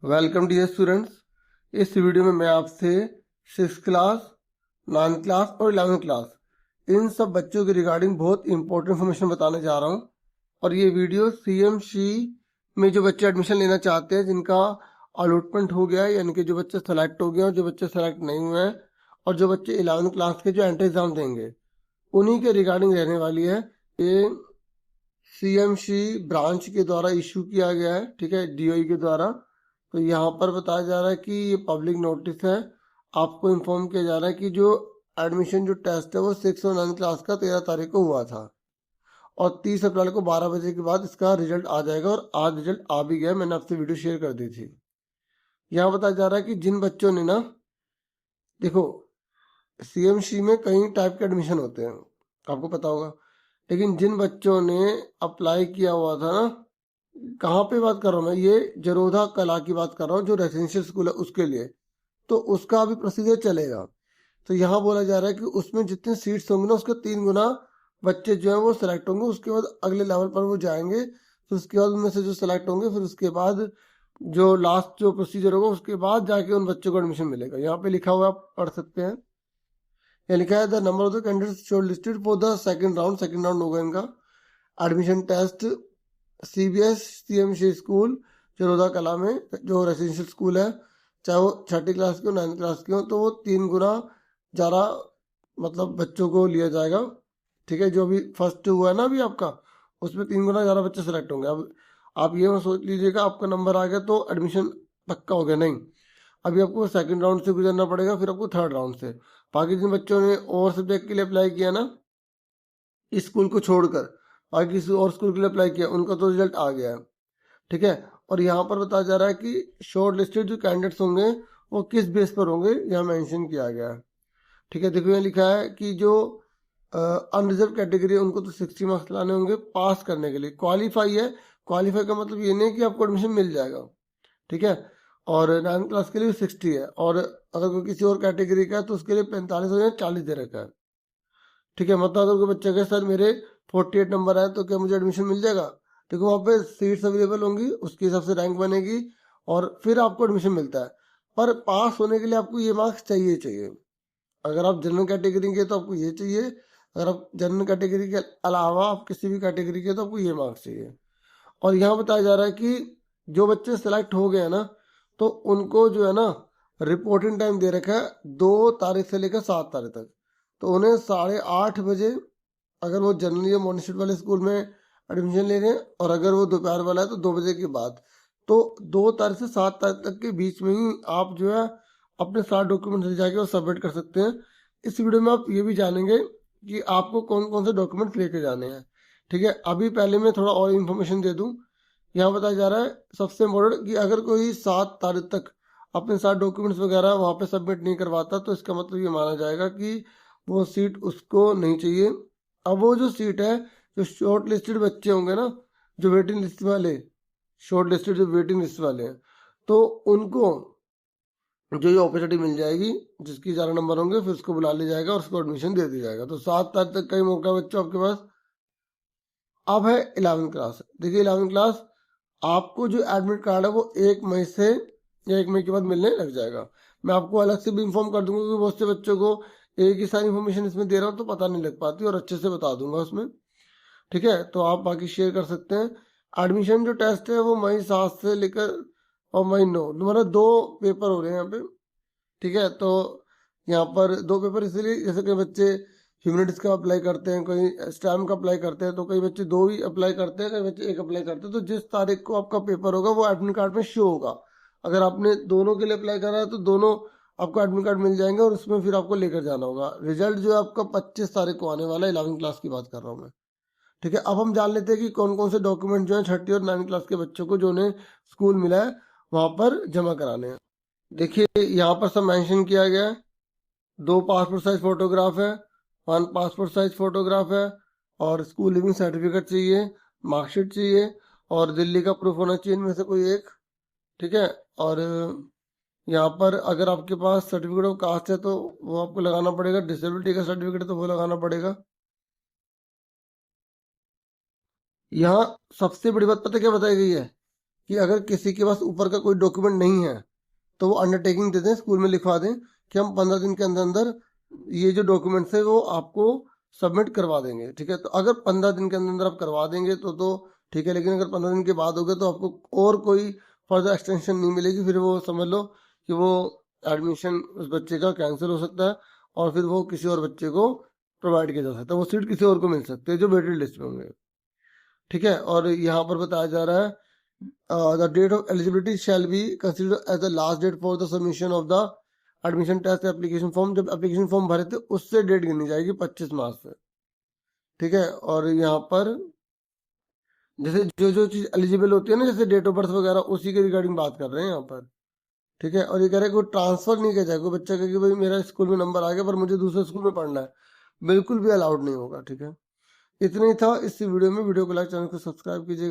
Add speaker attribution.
Speaker 1: Welcome dear students. इस video में मैं आपसे 6th क्लास, 9th क्लास और 11th क्लास इन सब बच्चों के रिगार्डिंग बहुत इंपॉर्टेंट इन्फॉर्मेशन बताने जा रहा हूँ। और ये वीडियो CMC में जो बच्चे एडमिशन लेना चाहते हैं, जिनका अलॉटमेंट हो गया है, यानी कि जो बच्चे सेलेक्ट हो गए और जो बच्चे सेलेक्ट नहीं हुए हैं, और जो बच्चे 11th क्लास के जो एंट्री एग्जाम देंगे, उन्हीं के रिगार्डिंग रहने वाली है। ये CMC ब्रांच के द्वारा इशू किया गया है, ठीक है, DOE के द्वारा। तो यहाँ पर बताया जा रहा है कि ये पब्लिक नोटिस है। आपको इन्फॉर्म किया जा रहा है कि जो एडमिशन जो टेस्ट है वो 6 और 9th क्लास का 13 तारीख को हुआ था, और 30 अप्रैल को 12 बजे के बाद इसका रिजल्ट आ जाएगा। और आज रिजल्ट आ भी गया, मैंने आपसे वीडियो शेयर कर दी थी। यहाँ बताया जा रहा है कि जिन बच्चों ने ना, देखो, CMC में कई टाइप के एडमिशन होते हैं, आपको पता होगा, लेकिन जिन बच्चों ने अप्लाई किया हुआ था ना, कहाँ पे बात कर रहा हूँ मैं, ये जरोधा कला की बात कर रहा हूँ, जो रेजिडेंशियल स्कूल है उसके लिए, तो उसका अभी प्रोसीजर चलेगा। तो यहाँ बोला जा रहा है कि उसमें जितने सीट्स होंगे ना, उसके 3 गुना बच्चे जो है वो सिलेक्ट होंगे। उसके बाद अगले लेवल पर वो जाएंगे, फिर उसके बाद उनमें से जो सिलेक्ट होंगे, फिर उसके बाद जो लास्ट जो प्रोसीजर होगा, उसके बाद जाके उन बच्चों को एडमिशन मिलेगा। यहाँ पे लिखा हुआ आप पढ़ सकते हैं। ये लिखा है the number of the candidates shortlisted for the second round होगा इनका admission test. CBS CMC school Charoda कला में, जो रेजिडेंशियल स्कूल है, चाहे वो 6th क्लास के हो 9th क्लास के हो, तो वो 3 गुना ज़्यादा मतलब बच्चों को लिया जाएगा। ठीक है, जो अभी फर्स्ट हुआ है ना अभी आपका, उसमें 3 गुना ज़्यादा बच्चे सेलेक्ट होंगे। अब आप ये मत सोच लीजिएगा आपका नंबर आ गया तो एडमिशन पक्का हो गया, नहीं। अभी आपको सेकंड राउंड से गुजरना पड़ेगा, फिर आपको थर्ड राउंड से। बाकी जिन बच्चों ने और सब्जेक्ट के लिए अप्लाई किया ना, इस स्कूल को छोड़कर बाकी किसी और स्कूल के लिए अप्लाई किया, उनका तो रिजल्ट आ गया है। ठीक है, और यहाँ पर बताया जा रहा है कि शॉर्ट लिस्टेड जो कैंडिडेट्स होंगे वो किस बेस पर होंगे, यहाँ मेंशन किया गया है। ठीक है, देखो यहाँ लिखा है कि जो अनरिजर्व कैटेगरी है उनको तो 60 मार्क्स लाने होंगे पास करने के लिए। क्वालिफाई है, क्वालिफाई का मतलब ये नहीं कि आपको एडमिशन मिल जाएगा। ठीक है, और 9th क्लास के लिए 60 है, और अगर कोई किसी और कैटेगरी का है तो उसके लिए 45 या 40 दे रखा है। ठीक है, मतलब अगर कोई बच्चे के सर मेरे 48 नंबर आए तो क्या मुझे एडमिशन मिल जाएगा? देखो वहाँ पे सीट्स अवेलेबल होंगी, उसके हिसाब से रैंक बनेगी और फिर आपको एडमिशन मिलता है। पर पास होने के लिए आपको ये मार्क्स चाहिए चाहिए। अगर आप जनरल कैटेगरी के तो आपको ये चाहिए, अगर आप जनरल कैटेगरी के अलावा आप किसी भी कैटेगरी के तो आपको ये मार्क्स चाहिए। और यहाँ बताया जा रहा है कि जो बच्चे सेलेक्ट हो गए हैं ना, तो उनको जो है ना रिपोर्टिंग टाइम दे रखा है 2 तारीख से लेकर 7 तारीख तक। तो उन्हें 8:30 बजे, अगर वो जनरल या मॉर्निंग शिफ्ट वाले स्कूल में एडमिशन ले रहे हैं, और अगर वो दोपहर वाला है तो 2 बजे के बाद, तो 2 तारीख से 7 तारीख तक के बीच में ही आप जो है अपने सारे डॉक्यूमेंट्स ले जाके वो सबमिट कर सकते हैं। इस वीडियो में आप ये भी जानेंगे कि आपको कौन कौन से डॉक्यूमेंट्स लेके जाने हैं। ठीक है, अभी पहले मैं थोड़ा और इन्फॉर्मेशन दे दूं। यहाँ बताया जा रहा है सबसे इम्पोर्टेंट कि अगर कोई 7 तारीख तक अपने सारे डॉक्यूमेंट्स वगैरह वहाँ पे सबमिट नहीं करवाता, तो इसका मतलब ये माना जाएगा कि वो सीट उसको नहीं चाहिए। अब वो जो सीट है, जो शॉर्ट लिस्टेड बच्चे होंगे ना, जो वेटिंग लिस्ट वाले, शॉर्ट लिस्टेड जो वेटिंग लिस्ट वाले हैं, तो उनको जो ये अपॉर्चुनिटी मिल जाएगी, जिसकी 11 नंबर होंगे, फिर उसको बुला लिया जाएगा और उसको एडमिशन दे दिया जाएगा। तो 7 तारीख तक का ही मौका है बच्चों आपके पास। अब है 11th क्लास। देखिए 11th क्लास, आपको जो एडमिट कार्ड है वो 1 मई से या 1 मई के बाद मिलने लग जाएगा। मैं आपको अलग से भी इन्फॉर्म कर दूंगा, क्योंकि बहुत से बच्चों को एक ही सारी इन्फॉर्मेशन इसमें दे रहा हूँ तो पता नहीं लग पाती, और अच्छे से बता दूंगा उसमें। ठीक है, तो आप बाकी शेयर कर सकते हैं। एडमिशन जो टेस्ट है वो मई 7 से लेकर और मई 9, मतलब 2 पेपर हो रहे हैं यहाँ पे। ठीक है, तो यहाँ पर 2 पेपर इसलिए, जैसे कई बच्चे ह्यूमैनिटीज का अप्लाई करते हैं, कोई स्टैम का अप्लाई करते हैं, तो कई बच्चे 2 ही अप्लाई करते हैं, कई बच्चे 1 अप्लाई करते हैं। तो जिस तारीख को आपका पेपर होगा वो एडमिट कार्ड में शो होगा। अगर आपने दोनों के लिए अप्लाई करा है तो दोनों आपको एडमिट कार्ड मिल जाएंगे, और उसमें फिर आपको लेकर जाना होगा। रिजल्ट जो है आपका 25 तारीख को आने वाला है। 11th क्लास की बात कर रहा हूँ मैं। ठीक है, अब हम जान लेते हैं कि कौन कौन से डॉक्यूमेंट जो है 6th और 9th क्लास के बच्चों को, जो उन्हें स्कूल मिला है, वहां पर जमा कराने हैं। देखिए यहाँ पर सब मेंशन किया गया है। 2 पासपोर्ट साइज फोटोग्राफ है, 1 पासपोर्ट साइज फोटोग्राफ है, और स्कूल लिविंग सर्टिफिकेट चाहिए, मार्कशीट चाहिए, और दिल्ली का प्रूफ होना चाहिए इनमें से कोई एक। ठीक है, और यहाँ पर अगर आपके पास सर्टिफिकेट ऑफ कास्ट है तो वो आपको लगाना पड़ेगा, डिसेबिलिटी का सर्टिफिकेट है तो वो लगाना पड़ेगा। यहाँ सबसे बड़ी बात पता क्या बताई गई है कि अगर किसी के पास ऊपर का कोई डॉक्यूमेंट नहीं है तो वो अंडरटेकिंग दे दें, स्कूल में लिखवा दें कि हम 15 दिन के अंदर अंदर ये जो डॉक्यूमेंट्स है वो आपको सबमिट करवा देंगे। ठीक है, तो अगर 15 दिन के अंदर अंदर आप करवा देंगे तो ठीक है, लेकिन अगर 15 दिन के बाद हो गया तो आपको और कोई फर्दर एक्सटेंशन नहीं मिलेगी। फिर वो समझ लो कि वो एडमिशन उस बच्चे का कैंसिल हो सकता है और फिर वो किसी और बच्चे को प्रोवाइड किया जा सकता है, वो सीट किसी और को मिल सकती है जो वेटेड लिस्ट में होंगे। ठीक है, और यहाँ पर बताया जा रहा है the date of eligibility shall be considered as the last date for the submission of the admission test application form। जब एप्लीकेशन फॉर्म भरे थे उससे डेट गिनी जाएगी 25 मार्च से। ठीक है, और यहाँ पर जैसे जो जो चीज एलिजिबल होती है ना, जैसे डेट ऑफ बर्थ वगैरह, उसी के रिगार्डिंग बात कर रहे हैं यहाँ पर। ठीक है, और ये कह रहे हैं कि ट्रांसफर नहीं किया जाएगा। बच्चा कहे कि भाई मेरा स्कूल में नंबर आ गया पर मुझे दूसरे स्कूल में पढ़ना है, बिल्कुल भी अलाउड नहीं होगा। ठीक है, इतना ही था इस वीडियो में। वीडियो को लाइक, चैनल को सब्सक्राइब कीजिएगा।